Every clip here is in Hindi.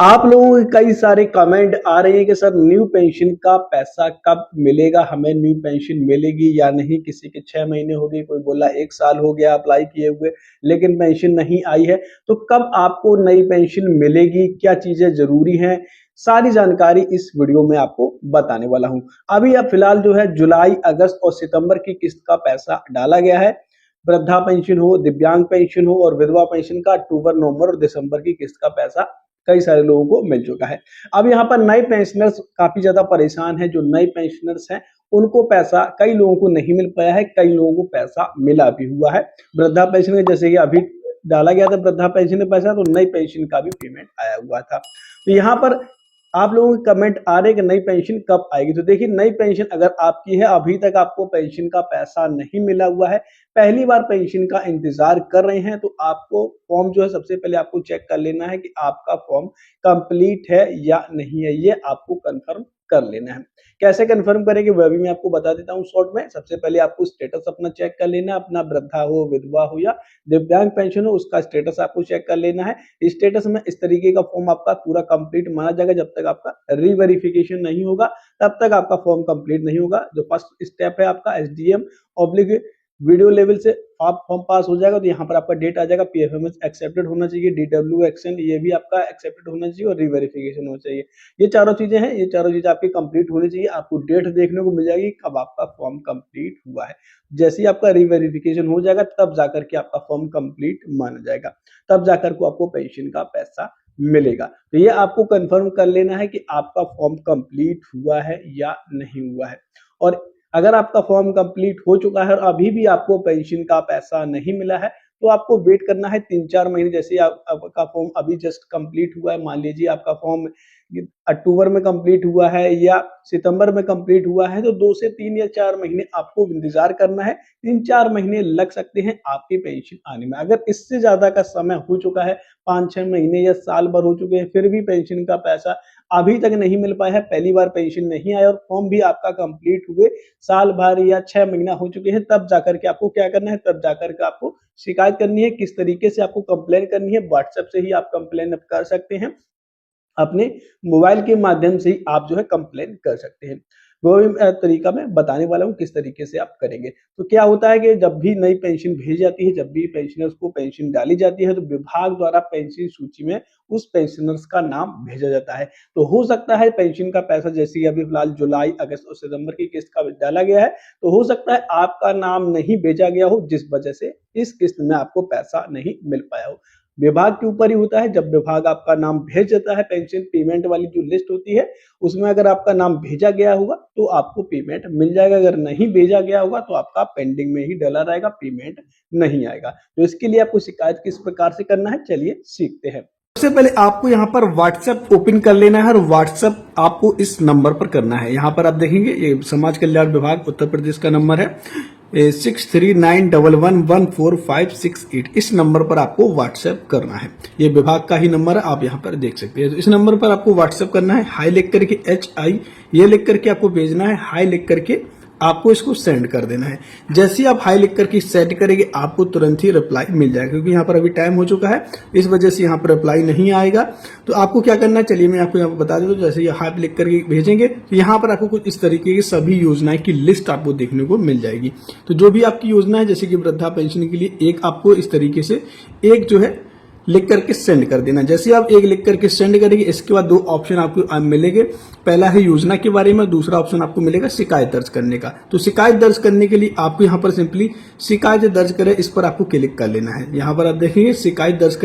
आप लोगों के कई सारे कमेंट आ रहे हैं कि सर न्यू पेंशन का पैसा कब मिलेगा, हमें न्यू पेंशन मिलेगी या नहीं। किसी के 6 महीने हो गए, कोई बोला 1 साल हो गया अप्लाई किए हुए लेकिन पेंशन नहीं आई है। तो कब आपको नई पेंशन मिलेगी, क्या चीजें जरूरी हैं, सारी जानकारी इस वीडियो में आपको बताने वाला हूं। अभी अब फिलहाल जो है जुलाई, अगस्त और सितंबर की किस्त का पैसा डाला गया है। वृद्धा पेंशन हो, दिव्यांग पेंशन हो और विधवा पेंशन का अक्टूबर, नवंबर और दिसंबर की किस्त का पैसा कई सारे लोगों को मिल चुका है। अब यहाँ पर नए पेंशनर्स काफी ज्यादा परेशान हैं। जो नए पेंशनर्स हैं उनको पैसा कई लोगों को नहीं मिल पाया है, कई लोगों को पैसा मिला भी हुआ है। वृद्धा पेंशन में जैसे कि अभी डाला गया था वृद्धा पेंशन में पैसा, तो नई पेंशन का भी पेमेंट आया हुआ था। तो यहाँ पर आप लोगों के कमेंट आ रहे हैं कि नई पेंशन कब आएगी। तो देखिए, नई पेंशन अगर आपकी है, अभी तक आपको पेंशन का पैसा नहीं मिला हुआ है, पहली बार पेंशन का इंतजार कर रहे हैं, तो आपको फॉर्म जो है सबसे पहले आपको चेक कर लेना है कि आपका फॉर्म कंप्लीट है या नहीं है। ये आपको कंफर्म कर लेना है। कैसे कंफर्म करेंगे वह भी मैं आपको बता देता हूँ शॉर्ट में। सबसे पहले आपको स्टेटस अपना चेक कर लेना है, अपना वृद्धा हो, विधवा हो या दिव्यांग पेंशन हो, उसका स्टेटस आपको चेक कर लेना है। स्टेटस में इस तरीके का फॉर्म आपका पूरा कंप्लीट माना जाएगा। जब तक आपका रीवेरिफिकेशन नहीं होगा तब तक आपका फॉर्म कंप्लीट नहीं होगा। जो फर्स्ट स्टेप है आपका एसडीएम ऑब्लिक वीडियो लेवल से आप फॉर्म पास हो जाएगा, तो यहाँ पर आपका डेट आ जाएगा, पीएफएमएस एक्सेप्टेड होना चाहिए, डीडब्ल्यू एक्शन ये भी आपका एक्सेप्टेड होना चाहिए और रीवेरिफिकेशन होना चाहिए। ये चारों चीजें हैं, ये चारों चीजें आपकी कंप्लीट होनी चाहिए। आपको डेट देखने को मिल जाएगी कब आपका फॉर्म कंप्लीट हुआ है। जैसे ही आपका रीवेरिफिकेशन हो जाएगा तब जाकर के आपका फॉर्म कंप्लीट माना जाएगा, तब जाकर को आपको पेंशन का पैसा मिलेगा। तो ये आपको कंफर्म कर लेना है कि आपका फॉर्म कंप्लीट हुआ है या नहीं हुआ है। और अगर आपका फॉर्म कंप्लीट हो चुका है और अभी भी आपको पेंशन का पैसा नहीं मिला है, तो आपको वेट करना है 3-4 महीने। जैसे आपका फॉर्म अभी जस्ट कंप्लीट हुआ है, मान लीजिए आपका फॉर्म अक्टूबर में कंप्लीट हुआ है या सितंबर में कंप्लीट हुआ है, तो 2 से 3 या 4 महीने आपको इंतजार करना है। 3-4 महीने लग सकते हैं आपकी पेंशन आने में। अगर इससे ज्यादा का समय हो चुका है, 5-6 महीने या साल भर हो चुके हैं, फिर भी पेंशन का पैसा अभी तक नहीं मिल पाया है, पहली बार पेंशन नहीं आया और फॉर्म भी आपका कंप्लीट हुए साल भर या 6 महीना हो चुके हैं, तब जाकर के आपको क्या करना है, तब जाकर के आपको शिकायत करनी है। किस तरीके से आपको कंप्लेन करनी है, व्हाट्सएप से ही आप कंप्लेन कर सकते हैं, अपने मोबाइल के माध्यम से ही आप जो है कंप्लेन कर सकते हैं। वो भी तरीका मैं बताने वाला हूँ किस तरीके से आप करेंगे। तो क्या होता है कि जब भी नई पेंशन भेजी जाती है, जब भी पेंशनर्स को पेंशन डाली जाती है, तो विभाग द्वारा पेंशन सूची में उस पेंशनर्स का नाम भेजा जाता है। तो हो सकता है पेंशन का पैसा, जैसे अभी फिलहाल जुलाई, अगस्त और सितंबर की किस्त का डाला गया है, तो हो सकता है आपका नाम नहीं भेजा गया हो, जिस वजह से इस किस्त में आपको पैसा नहीं मिल पाया हो। विभाग के ऊपर ही होता है। जब विभाग आपका नाम भेज देता है, पेंशन पेमेंट वाली जो लिस्ट होती है उसमें अगर आपका नाम भेजा गया होगा तो आपको पेमेंट मिल जाएगा। अगर नहीं भेजा गया होगा तो आपका पेंडिंग में ही डला रहेगा, पेमेंट नहीं आएगा। तो इसके लिए आपको शिकायत किस प्रकार से करना है, चलिए सीखते हैं। सबसे पहले आपको यहाँ पर व्हाट्सएप ओपन कर लेना है और व्हाट्सएप आपको इस नंबर पर करना है। यहाँ पर आप देखेंगे ये समाज कल्याण विभाग उत्तर प्रदेश का नंबर है 6391114568। इस नंबर पर आपको व्हाट्सएप करना है। ये विभाग का ही नंबर है, आप यहाँ पर देख सकते हैं। तो इस नंबर पर आपको व्हाट्सएप करना है, हाई लिख करके HI ये लिख करके आपको भेजना है, हाई लिख करके आपको इसको सेंड कर देना है। जैसे ही आप हाई लिख करके सेंड करेंगे आपको तुरंत ही रिप्लाई मिल जाएगा, क्योंकि यहाँ पर अभी टाइम हो चुका है, इस वजह से यहाँ पर रिप्लाई नहीं आएगा। तो आपको क्या करना है, चलिए मैं आपको यहाँ पर बता देता हूँ। जैसे ये हाई लिख करके भेजेंगे तो यहाँ पर आपको कुछ इस तरीके की सभी योजनाएं की लिस्ट आपको देखने को मिल जाएगी। तो जो भी आपकी योजना है, जैसे कि वृद्धा पेंशन के लिए एक आपको इस तरीके से एक जो है लिख करके सेंड कर देना। जैसे आप एक लिख करके सेंड करेंगे, इसके बाद 2 ऑप्शन आपको मिलेंगे। पहला है योजना के बारे में, दूसरा ऑप्शन आपको मिलेगा शिकायत दर्ज करने का। तो शिकायत दर्ज करने के लिए आपको यहाँ पर सिंपली शिकायत दर्ज करें, इस पर आपको क्लिक कर लेना है। यहाँ पर आप देखेंगे शिकायत दर्ज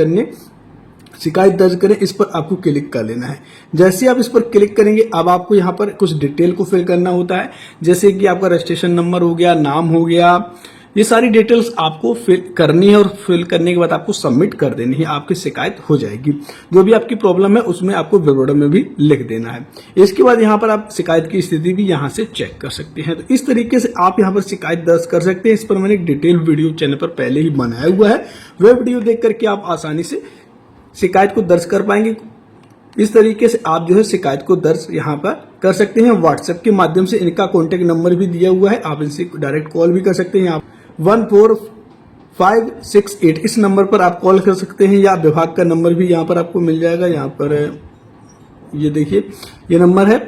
करें, इस पर आपको क्लिक कर लेना है। जैसे आप इस पर क्लिक करेंगे, अब आपको यहाँ पर कुछ डिटेल को फिल करना होता है, जैसे कि आपका रजिस्ट्रेशन नंबर हो गया, नाम हो गया, ये सारी डिटेल्स आपको फिल करनी है और फिल करने के बाद आपको सबमिट कर देनी है। आपकी शिकायत हो जाएगी। जो भी आपकी प्रॉब्लम है उसमें आपको विवरण में भी लिख देना है। इसके बाद यहाँ पर आप शिकायत की स्थिति भी यहाँ से चेक कर सकते हैं। तो इस तरीके से आप यहाँ पर शिकायत दर्ज कर सकते हैं। इस पर मैंने एक डिटेल वीडियो चैनल पर पहले ही बनाया हुआ है, वह वीडियो देख करके आप आसानी से शिकायत को दर्ज कर पाएंगे। इस तरीके से आप जो है शिकायत को दर्ज यहाँ पर कर सकते हैं। व्हाट्सएप के माध्यम से इनका कॉन्टेक्ट नंबर भी दिया हुआ है, आप इनसे डायरेक्ट कॉल भी कर सकते हैं। आप 14568 इस नंबर पर आप कॉल कर सकते हैं, या विभाग का नंबर भी यहाँ पर आपको मिल जाएगा। यहाँ पर ये देखिए ये नंबर है,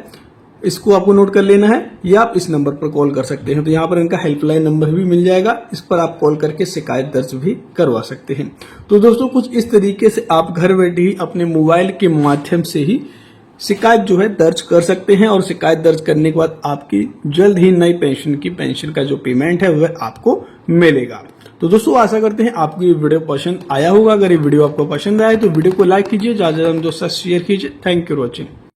इसको आपको नोट कर लेना है, या आप इस नंबर पर कॉल कर सकते हैं। तो यहाँ पर इनका हेल्पलाइन नंबर भी मिल जाएगा, इस पर आप कॉल करके शिकायत दर्ज भी करवा सकते हैं। तो दोस्तों कुछ इस तरीके से आप घर बैठे ही अपने मोबाइल के माध्यम से ही शिकायत जो है दर्ज कर सकते हैं, और शिकायत दर्ज करने के बाद आपकी जल्द ही नई पेंशन का जो पेमेंट है वह आपको मिलेगा। तो दोस्तों आशा करते हैं आपको ये वीडियो पसंद आया होगा। अगर ये वीडियो आपको पसंद आए तो वीडियो को लाइक कीजिए, ज्यादा से ज्यादा दोस्तों शेयर कीजिए। Thank you for watching.